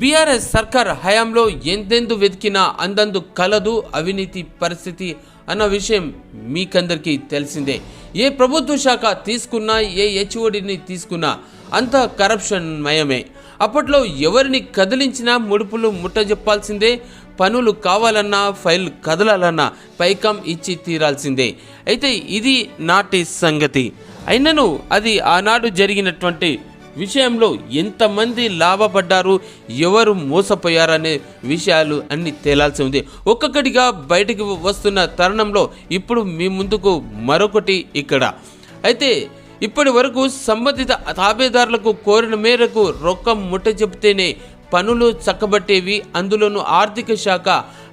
BRS సర్కార్ హయాంలో ఎంతెందు వెతికినా అందందు కలదు అవినీతి పరిస్థితి అన్న విషయం మీకందరికీ తెలిసిందే. ఏ ప్రభుత్వ శాఖ తీసుకున్నా, ఏ హెచ్ఓడిని తీసుకున్నా అంత కరప్షన్ మయమే. అప్పట్లో ఎవరిని కదిలించినా ముడుపులు ముట్టజెప్పాల్సిందే. పనులు కావాలన్నా, ఫైల్ కదలాలన్నా పైకం ఇచ్చి తీరాల్సిందే. అయితే ఇది నాటి సంగతి. అయినను అది ఆనాడు జరిగినటువంటి విషయంలో ఎంతమంది లాభపడ్డారు, ఎవరు మోసపోయారనే విషయాలు అన్ని తేలాల్సి ఉంది. ఒక్కొక్కటిగా బయటికి వస్తున్న తరుణంలో ఇప్పుడు మీ ముందుకు మరొకటి ఇక్కడ. అయితే ఇప్పటి వరకు సంబంధిత తాబేదారులకు కోరిన మేరకు రొక్కం ముట్ట చెబితేనే పనులు చక్కబట్టేవి. అందులోనూ ఆర్థిక శాఖ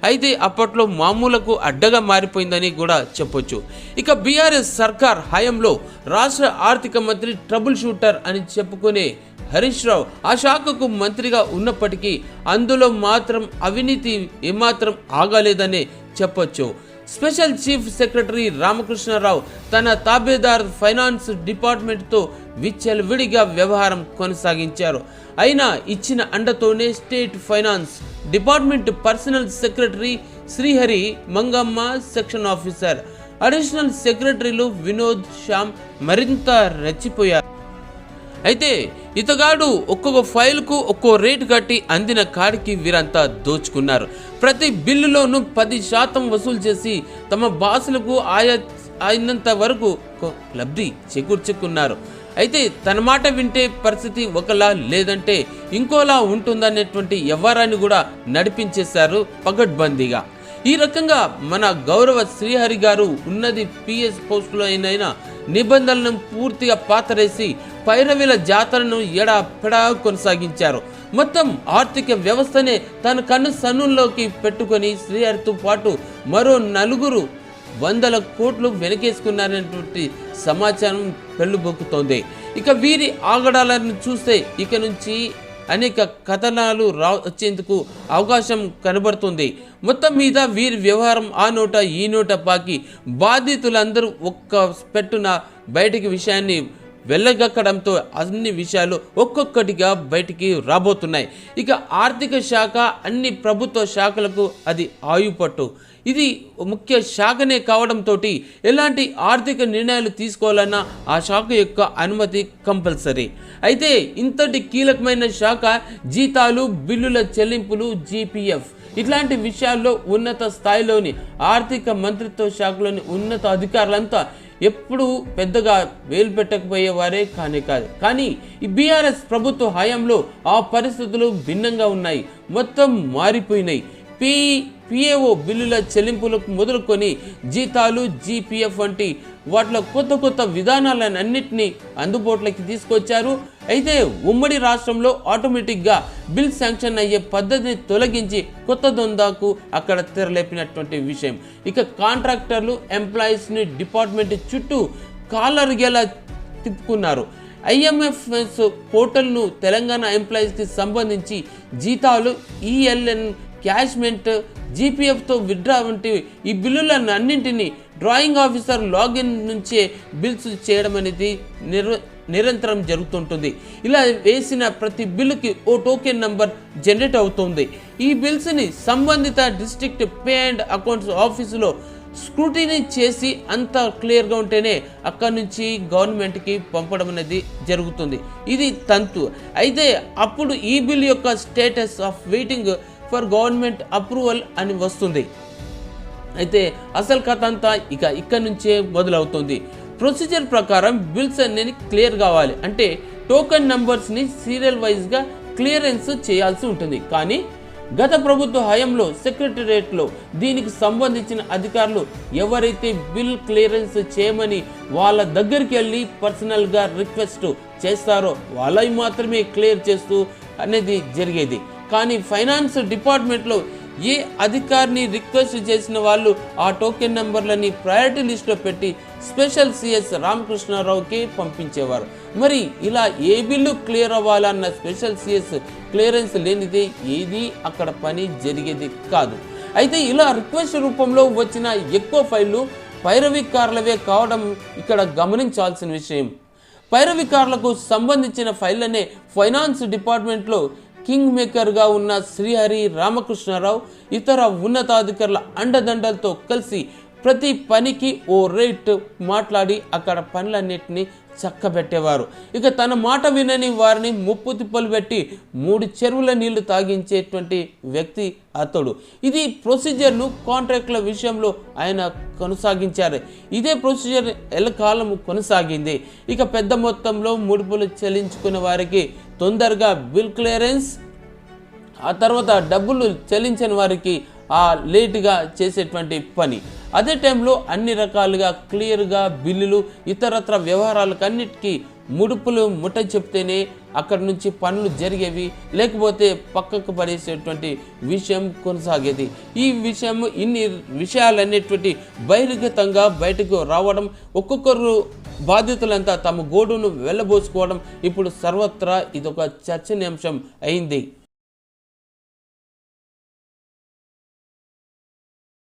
అయితే అప్పట్లో మామూలకు అడ్డగా మారిపోయిందని కూడా చెప్పొచ్చు. ఇక బీఆర్ఎస్ సర్కార్ హయాంలో రాష్ట్ర ఆర్థిక మంత్రి ట్రబుల్ షూటర్ అని చెప్పుకునే హరీష్ రావు ఆ శాఖకు మంత్రిగా ఉన్నప్పటికీ అందులో మాత్రం అవినీతి ఏమాత్రం ఆగలేదనే చెప్పొచ్చు. స్పెషల్ చీఫ్ సెక్రటరీ రామకృష్ణారావు తన తాబేదార్ ఫైనాన్స్ డిపార్ట్మెంట్తో విచ్చలవిడిగా వ్యవహారం కొనసాగించారు. అయినా ఇచ్చిన అండతోనే state finance department personal secretary Srihari Mangamma, section officer, additional సెక్రటరీలు వినోద్, శ్యామ్ మరింత రెచ్చిపోయారు. అయితే ఇతగాడు ఒక్కొక్క ఫైల్కు ఒక్కో రేటు కట్టి అందిన కాడికి వీరంతా దోచుకున్నారు. ప్రతి బిల్లులోనూ 10% వసూలు చేసి తమ బాసులకు అయినంత వరకు లబ్ధి చేకూర్చుకున్నారు. అయితే తన మాట వింటే పరిస్థితి ఒకలా, లేదంటే ఇంకోలా ఉంటుందనేటువంటి వ్యవహారాన్ని కూడా నడిపించేశారు పగడ్బందీగా. ఈ రకంగా మన గౌరవ శ్రీహరి గారు ఉన్నది పిఎస్ పోస్టులో అయినా నిబంధనలను పూర్తిగా పాతరేసి పైరవీల జాతరను ఎడాపెడా కొనసాగించారు. మొత్తం ఆర్థిక వ్యవస్థనే తన కన్ను సన్నుల్లోకి పెట్టుకొని శ్రీహరితో పాటు మరో 4 వందల కోట్లు వెనకేసుకున్నారనేటువంటి సమాచారం పెళ్ళుబొక్కుతోంది. ఇక వీరి ఆగడాలను చూస్తే ఇక నుంచి అనేక కథనాలు వచ్చేందుకు అవకాశం కనబడుతుంది. మొత్తం మీద వీరి వ్యవహారం ఆ నోట ఈ నోట పాకి బాధితులందరూ ఒక్క పెట్టున బయటికి విషయాన్ని వెళ్ళగక్కడంతో అన్ని విషయాలు ఒక్కొక్కటిగా బయటికి రాబోతున్నాయి. ఇక ఆర్థిక శాఖ అన్ని ప్రభుత్వ శాఖలకు అది ఆయుపట్టు. ఇది ముఖ్య శాఖనే కావడంతో ఎలాంటి ఆర్థిక నిర్ణయాలు తీసుకోవాలన్నా ఆ శాఖ యొక్క అనుమతి కంపల్సరీ. అయితే ఇంతటి కీలకమైన శాఖ జీతాలు, బిల్లుల చెల్లింపులు, జీపీఎఫ్ ఇట్లాంటి విషయాల్లో ఉన్నత స్థాయిలోని ఆర్థిక మంత్రిత్వ శాఖలోని ఉన్నత అధికారులంతా ఎప్పుడు పెద్దగా వేలు పెట్టకపోయేవారే కాదు. కానీ ఈ బీఆర్ఎస్ ప్రభుత్వ హయాంలో ఆ పరిస్థితులు భిన్నంగా ఉన్నాయి, మొత్తం మారిపోయినాయి. పిఏఓ బిల్లుల చెల్లింపులకు మొదలుకొని జీతాలు, జీపీఎఫ్ వంటి వాటిలో కొత్త విధానాలన్నింటినీ అందుబాటులోకి తీసుకొచ్చారు. అయితే ఉమ్మడి రాష్ట్రంలో ఆటోమేటిక్గా బిల్ శాంక్షన్ అయ్యే పద్ధతిని తొలగించి కొత్త దొందాకు అక్కడ తెరలేపినటువంటి విషయం. ఇక కాంట్రాక్టర్లు, ఎంప్లాయీస్ని డిపార్ట్మెంట్ చుట్టూ కాలరిగేలా తిప్పుకున్నారు. ఐఎంఎఫ్ఎస్ పోర్టల్ను తెలంగాణ ఎంప్లాయీస్కి సంబంధించి జీతాలు, ఈఎల్ఎన్ క్యాష్మెంట్, జీపీఎఫ్తో విత్డ్రా వంటి ఈ బిల్లులను అన్నింటినీ డ్రాయింగ్ ఆఫీసర్ లాగిన్ నుంచే బిల్స్ చేయడం అనేది నిరంతరం జరుగుతుంటుంది. ఇలా వేసిన ప్రతి బిల్లుకి ఓ టోకెన్ నంబర్ జనరేట్ అవుతుంది. ఈ బిల్స్ని సంబంధిత డిస్ట్రిక్ట్ పే అండ్ అకౌంట్స్ ఆఫీసులో స్క్రూటినీ చేసి అంత క్లియర్గా ఉంటేనే అక్కడి నుంచి గవర్నమెంట్కి పంపడం అనేది జరుగుతుంది. ఇది తంతు. అయితే అప్పుడు ఈ బిల్ యొక్క status of waiting for government approval అని వస్తుంది. అయితే అసలు కథ అంతా ఇక్కడ నుంచే మొదలవుతుంది. ప్రొసీజర్ ప్రకారం బిల్స్ అనేది క్లియర్ కావాలి అంటే టోకెన్ నంబర్స్ని సీరియల్ వైజ్గా క్లియరెన్స్ చేయాల్సి ఉంటుంది. కానీ గత ప్రభుత్వ హయాంలో సెక్రటరియట్లో దీనికి సంబంధించిన అధికారులు ఎవరైతే బిల్ క్లియరెన్స్ చేయమని వాళ్ళ దగ్గరికి వెళ్ళి పర్సనల్గా రిక్వెస్ట్ చేస్తారో వాళ్ళవి మాత్రమే క్లియర్ చేస్తూ అనేది జరిగేది. కానీ ఫైనాన్స్ డిపార్ట్మెంట్లో ఏ అధికారిని రిక్వెస్ట్ చేసిన వాళ్ళు ఆ టోకెన్ నెంబర్లని ప్రయారిటీ లిస్ట్లో పెట్టి స్పెషల్ సిఎస్ రామకృష్ణారావుకి పంపించేవారు. మరి ఇలా ఏ బిల్లు క్లియర్ అవ్వాలన్న స్పెషల్ సిఎస్ క్లియరెన్స్ లేనిదే ఏది అక్కడ పని జరిగేది కాదు. అయితే ఇలా రిక్వెస్ట్ రూపంలో వచ్చిన ఎక్కువ ఫైళ్లు పైరవీకారులవే కావడం ఇక్కడ గమనించాల్సిన విషయం. పైరవీకారులకు సంబంధించిన ఫైళ్లనే ఫైనాన్స్ డిపార్ట్మెంట్లో కింగ్ మేకర్గా ఉన్న శ్రీహరి రామకృష్ణారావు ఇతర ఉన్నతాధికారుల అండదండలతో కలిసి ప్రతి పనికి ఓ రేట్ మాట్లాడి అక్కడ పనులన్నిటినీ చక్కబెట్టేవారు. ఇక తన మాట వినని వారిని ముప్పు తిప్పలు పెట్టి 3 చెరువుల నీళ్లు తాగించేటువంటి వ్యక్తి అతడు. ఇది ప్రొసీజర్ను కాంట్రాక్టుల విషయంలో ఆయన కొనసాగించారు. ఇదే ప్రొసీజర్ ఎల్లకాలం కొనసాగింది. ఇక పెద్ద మొత్తంలో ముడుపులు చెల్లించుకున్న వారికి తొందరగా బిల్ క్లియరెన్స్, ఆ తర్వాత డబ్బులు చెల్లించని వారికి లేటుగా చేసేటువంటి పని. అదే టైంలో అన్ని రకాలుగా క్లియర్గా బిల్లులు ఇతరత్ర వ్యవహారాలకు అన్నిటికీ ముడుపులు ముట్ట చెప్తేనే అక్కడి నుంచి పనులు జరిగేవి, లేకపోతే పక్కకు పడేసేటువంటి విషయం కొనసాగేది. ఈ ఇన్ని విషయాలన్నిటి బహిర్గతంగా బయటకు రావడం, ఒక్కొక్కరు బాధితులంతా తమ గోడును వెళ్ళబోసుకోవడం ఇప్పుడు సర్వత్రా ఇదొక చర్చనీయాంశం అయింది.